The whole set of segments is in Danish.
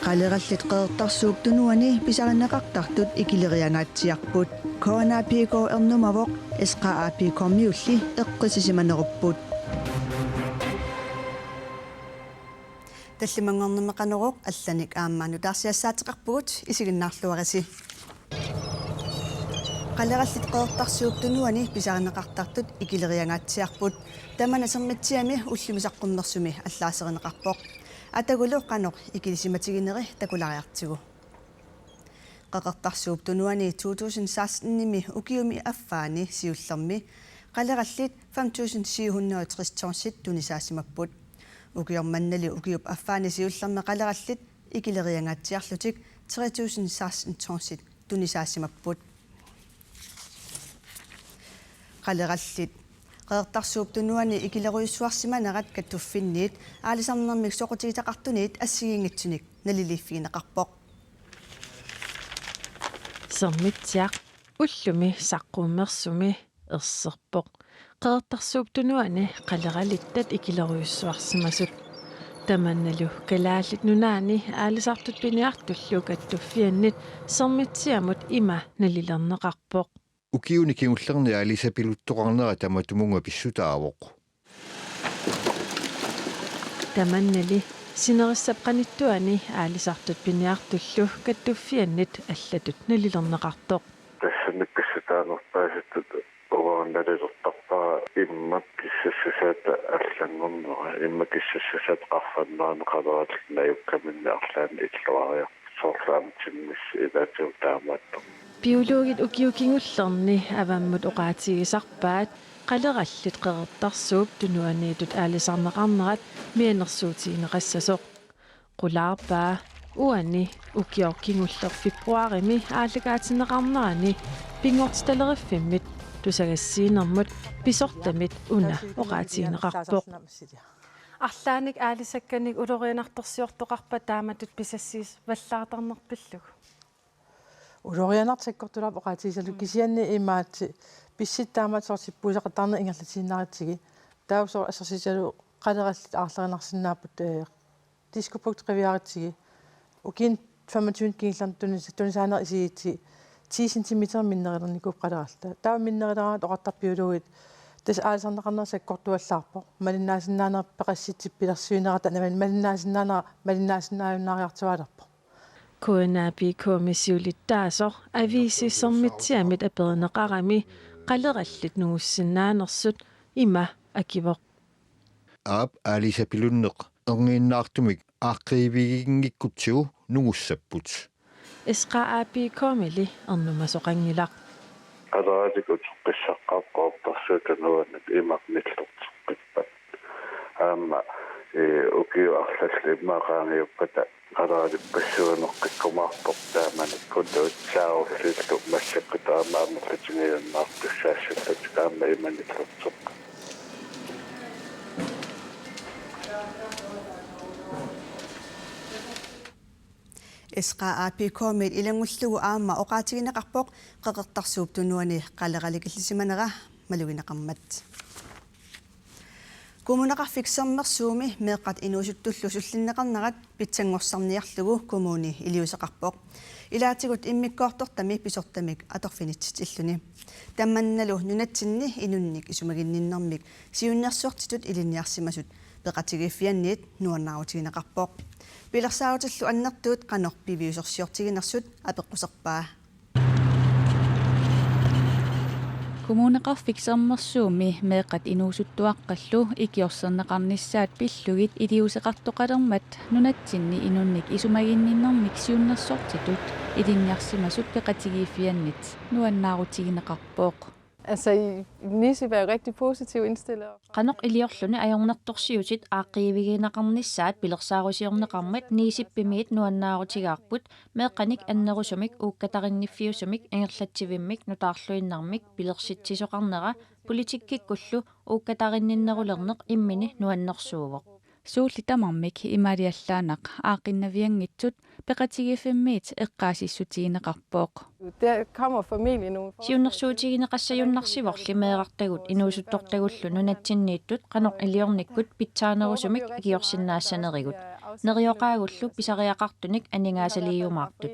Qallerallit qeertarsuup tunuani pisarannaqartartut ikileriangaatiarput koanaapiko ernumavoq esqaapikormiulli eqqisisimanerupput таллимангорнэмеқанеруоқ алланик ааммаану таарсиассаатеқарпугут исигиннаарлуарси қалераллит қеэртарсууп тунуани писаринеқартартут икилериангаатсиарпут таманасермитсиами уллумисаққуммерсуми аллаасеринеқарпоқ атагулу қанеқ икилисиматигинери такулариартигу қеқертарсууп тунуани 2016-ними укиуми аффаани сиуллерми қалераллит 5760 торсит тунисаасимаппут укиорманнали укиуп аффаани сиуллерме қалераллит икилериангаатсиарлутик 3016 торсит тунисаасимаппут қалераллит qeertarsuup tunuani ikileriussuarsimanerat katuffinniit aalisarnermik soqutiitaqartuniit assigiingitsunik naliliiffigineqarpoq sermitsiaq ullumi saqqummersumi erserpoq qeertarsuup tunuani qaleralittat ikileriussuarsimasut tamannalu kalaallit nunaani aalisartut piniartullu kattuffiannit sermitsiamut ima nalilerneqarpoq ukiuni kiungullerni alisapiluttoqarnera tamatumungua pissutaavoq tamannali sinerissapqanittuani aalisartut piniartullu kattuffiannit allatut nalilerneqartoq тассанаккассатааnerpaasattut uvaannalilertarpara иммаккиссассасаата аллангорнера иммакиссассасаат qarfannaanеqalerат наюккаминна арлаани иллуариа соорлаамтиммис илаатиутаамаатто biologit ukiukingullerni avammut oqaatigisarpaat qalerallit qeertarsuup tunuaniitut aalisarneqarnerat mianersuutiineqassasoq qulaarpaa uani ukiorkinguller februarimi aallagaatineqarnerani pingortitaleriffimmit tusagassiinermut pisortamit una oqaatiineqarpoq арлааник аалисакканик улорианарторсиортоқарпа тааматут писассиис валлаартарнерпиллуг улорианартаккортулаап оqaatiисалу кисианни имаати писситтаамат сортиппуисеқартарна ингерлатииннаратиги таусор ассерсисалу қалераллит аарлеринарсинааппут дископукт ривиаритиги укин 25 килограмм тунисаанер исиити 10 см миннерилерникуп қалералта таа миннерилераат оqartarpiuluгит тас аалсарнеқарнерсаккортуаллаарпо малиннаасиннаанер пеқасситсиппилерсуинерата малиннаасиннааюнаариартуалерпо Kuanaapi komisiulittaasor aviisissermitsiamit aperineqarami qalerallit nungussinaanersut ima akivoq aap aalisapilunneq erniinnaartumik aaqqivigingikkutsigu nungussapput isqaapi komili ernumasoqangilaq qaleraatikut qissaqqaapqoortarsuutanuanat imaqnillertuqqippat aama ukiu arlalli immaaqaangiuppata qaleraatik passuuneqqikkumaarpoq taamanit kuntuutsaarulliillu massaqqitaamaamерлатингианнаартуссаассаллат аама иманиллерtuq esqaapikormit ilangullugu aamma oqaatigineqarpoq qeqertarsuup tunuani qaleralikillisimanera malugineqarmat Kommunaqarfiksermersuumi meeqqat inuusuttullu sullinneqarnerat pitsangorsorniarlugu kommuni iliuseqarpoq ilaatigut immikkoortortami pisortamik atorfinitsit illuni tammannalu nunatsinni inunnik isumaginninnermik siunnersuartitut iliniarsimasut peqatigiffianniit nuannaarutigineqarpoq pilersaarutillu annertuut qanorpiviusorsiortiginersut apeqquserpaa Kommuneqarfiksermersuumi meeqqat inuusuttuaqqallu ikiorserneqarnissaat pillugit iliuseqartoqalermat nunatsinni inunnik isumaginninnermik siunnersortitut ilinniarsimasut peqatigiffiannit nuannaarutigineqarpooq Altså i Nisi var jo rigtig positiv indstillet. Qanoq iliorluni ajornertorsiutit aaqiivigineqarnissaat pilersaarusiorneqarmat niisippimiit nuannaarutigaarput meeqqanik annerusumik uukkatarinnifiusumik ingerlatsivimmik nutaarluinnarmik pilersitsisoqarnera politikkikkullu uukkatarinninnerulerneq immini nuannersuuvoq suullitamarmik imaliallaanaq aaqinnavianngitsut peqatigifimmiit eqqaasissutigineqarpooq Der kommer formentlig nu. siunnersuutigineqassajunnersivorli meeqartagut inuusuttortagullu nunatsinniittut qanoq iliornikkut pitsaanerusumik ikiorsinnaassанerigut Neriokaagulluk pisariaqartunik aningaasaliumaartut.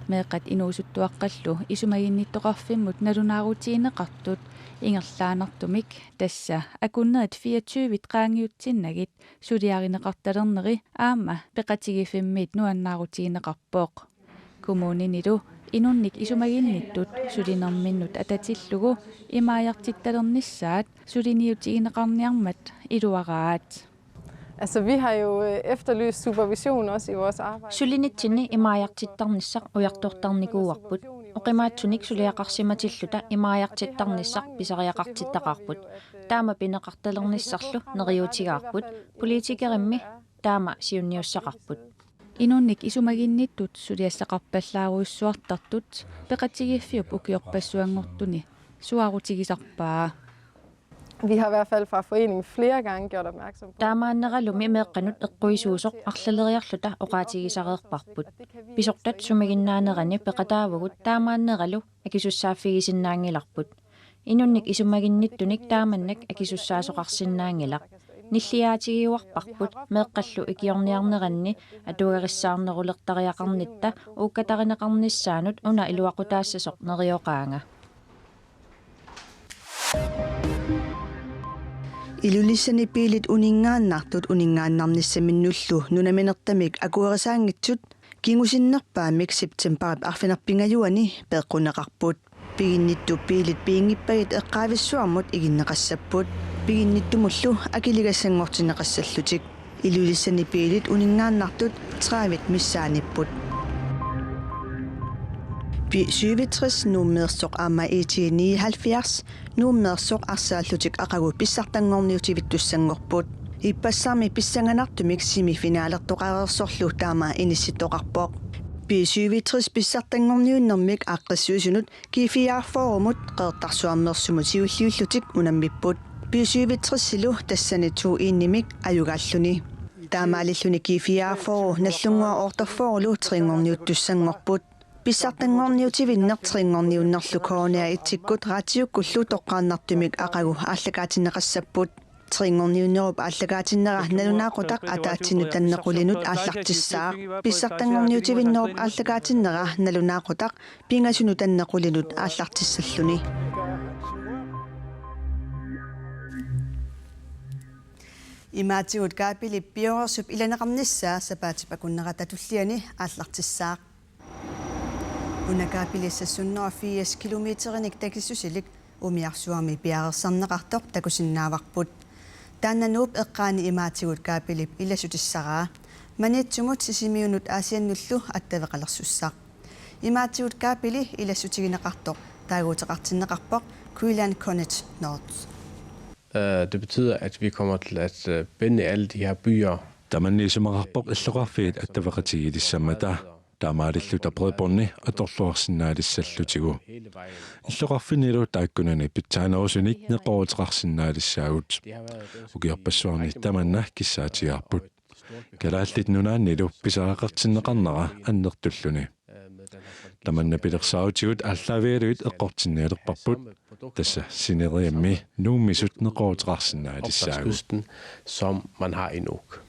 Meeqat inuusuttuaqqallu isumaginnittoqarfimmut nalunaaruutiineqartut ingerlaanartumik tassa akunnerit 24 qaangiutsinnagit suliarineqartalerneri aama peqatigifimmiit nuannaaruutiineqarpooq kommuninilu inunnik isumaginnittut sulinerminnut atatillugu imaajartittalernissaat suliniutigineqarniarmat iluaraat. Altså, vi har jo efterlyst supervision også i vores arbejde. Sulinitsinni imaajartittarnissaq ujartortarnikuuarput. Oqimaatsunik suliaqarsimatilluta imaajartittarnissaq pisariaqartittaqarput. Taama pineqartalernissarlu neriutigaarput. Politikerimmi taama siunniussaqarput. Inunnik isumaginnittut suliassaqarpallaaruissuartartut peqatigiffiup ukiorpassuangortuni suarutigisarpaa. Vi har i hvert fald fra foreningen flere gange gjort opmærksom på. Taamaanneralumi meeqqanut eqquisuusoq arlaleriarluta oqaatigisaqeerparput. Pisortat sumaginnaanerani peqataavugut taamaanneralu akisussaafigisinnaangilarput. Inunnik isumaginnittunik taamannak akisussaasoqarsinnaangilaq. Nilliaatigiuarparput meeqqallu ikiorniarneranni atugarissaarnerulertariaqarnitta uukkatarineqarnissaanut una iluaqutaassasaq nerioqaanga. Ilulissani piilit uningaannartut uningaannarnissamminnullu nunaminertamik akuerisaangitsut kingusinnerpaamik septemberip arfinerpingajuani peeqquneqarput piginnittu piilit piingippagit eqqaavissuarmut iginneqassapput piginnittumullu akiligassangortineqassallutik ilulissani piilit uningaannartut traavit missaanipput 67 nummersoq aama ET 79 nummersoq arsaallutik aqagu pissartangorniutivittussangorput ippassarmi pissanganartumik semifinaalertoqareersorlu taama inissittoqarpoq 67 pissartangorniunnermik aaqqissuusunut kiifiaarforumut qeertarsuarmeersumut siulliullutik unammipput 67 silu tassanituu iinnimik ajugaalluni taamaalilluni kiifiaarforu nallungua ortorforulu tringorniuttussangorput Pissartangorniutivinnertringorniunnerlu koonea itsikkut raatiukkullu toqqaannartumik aqagu ааллакаатиннеқассаппут трингорниуннеруп ааллакаатиннера налунаақутақ атаатсину таннеқулинут ааллартиссаа писсартангорниутивиннеруп ааллакаатиннера налунаақутақ пингасуну таннеқулинут ааллартиссаллуни имаатигут каапилип пиорсуп иланеқарниссаа сапаатипакуннерататуллиани ааллартиссаа Unakaapilissassunnerua 80 kilometerinik takissusilik umiarsuarmi piarersarneqartoq takusinnaavaqput taannanuup eqqaani imaatigut kaapilip illassutissaraa maniitsumut sisimiunut aasiannullu attaveqalersussaq imaatigut kaapili illassutigineqartoq taaguuteqartinneqarpoq Queensland Connacht North. Det betyder, at vi kommer til at binde alle de her byer. Tamanniisumararpoq illoqarfiit attaveqatigilissammata таамаалиллута препорни аторлуарсиннаалиссаллутигу иллоқарфинилу тааккунани питсаанерусуник неқорутеқарсиннаалиссаагут укиорпассуарни таманна киссаатигарпут калааллит нунааннилу писаақартиннеқарнера аннертуллуни таманна пилерсаутигут аллавиалуит эққортинниалерпарпут тасса синериамми нууммисут неқорутеқарсиннаалиссаагут som man har i Nuuk.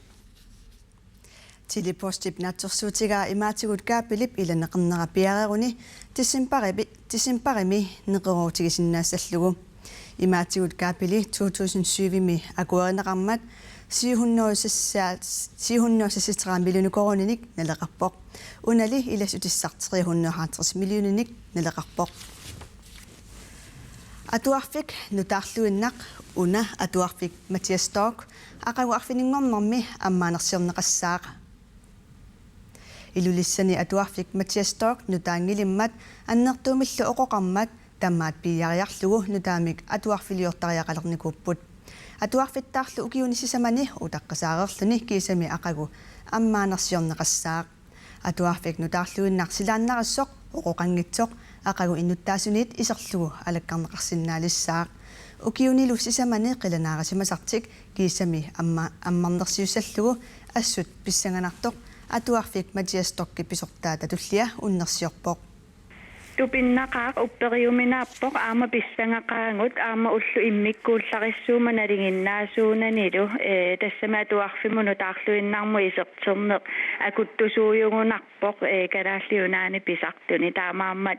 Tilipostip natsorsuutigaa imaatigut kaapilip ilaneqarnera piareruni tissimparimi neqeruutigisinnaassallugu imaatigut kaapili 2007mi akuerineqarmat 763 millioner koroninik naleqarpoq unali ilassutissart 350 millionenik naleqarpoq atuarfik nutaarluinnaq una atuarfik Mathias Stork aqagu arfiningornermi ammaanersiorneqassaaq ilulissani atuarfik Mathias Stork nutaangilimmat annertuumillu oqoqarmat tammaat piiariarlugu nutaamik atuarfiliortariaqalernikupпут atuarfittaarlu ukiunisisamani utaqqasaareerluni kiisami aqagu ammaanersiorneqassaaq atuarfik nutaarluinnarsilaannarassoq oqoqangitsoq aqagu innuttaasuniit iserlugu alakkarneqarsinnaalissaaq ukiunilu sisamani qilanaarasimasartik kiisami ammarnersiussallugu assut pissanganartoq atuarfik Mathias Stork pisortaa tatullia unnersiorpoq тупиннақаа уппериуминааппоқ аама писсангақаангут аама уллу иммиккууллақиссуума налингиннаасуунанилу тассама туарфимуну таарлуиннарму исертэрнеқ акуттусууюгунарпоқ калааллиунаани писартуни таамааммат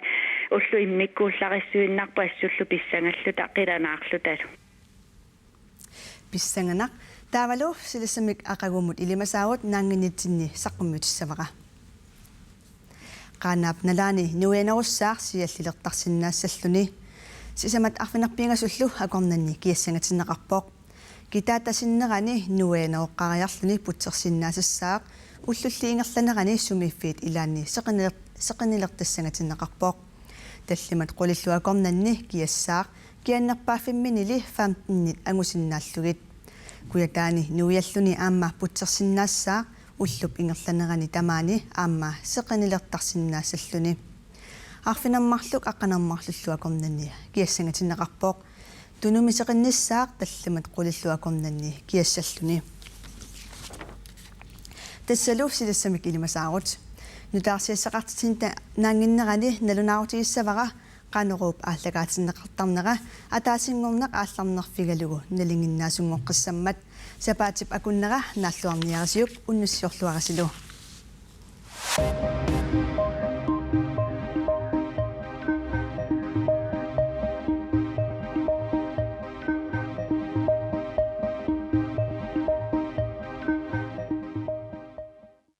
уллу иммиккууллақиссуиннарпу ассуллу писсангаллута қиланаарлуталу писсанганақ таавалу силиссамик ақагумут илимасаавут наангинитсинни саққуммутиссавара qaanaap nalaani nuenarussaax siallilерtарсиннаассаллуни сисамат арфинарпингасуллу акорнанни киассангатиннеқарпоқ китаатасиннерани нуенеоққариарлуни путсерсиннаасассаақ уллуллиингерланерани сумиффиит илаанни сеқинилертассангатиннеқарпоқ таллимат қулиллу акорнанни киассаақ кианнерпааффимминили 15-нит ангусиннааллугит куятаани нуиаллуни аама путсерсиннаассаақ уллуп ингерланерани тамаани аама сеқинилертарсиннаассаллуни арфинаммарлук аққанармарлуллуакорнанни киассангатиннеқарпоқ тунуми сеқинниссаақ талламат қулиллуакорнанни киассаллуни тассалу силассамик илимасаарут нутаарсиассақартитинта наангиннерани налунаарутигиссавара qaaneruup aalлагаатиннеқартарнера атаасингорнеқ аалларнерфигалугу налингиннаасунгоққассаммат сапаатип акуннера нааллуарниарисиуп уннуссиорлуарасилу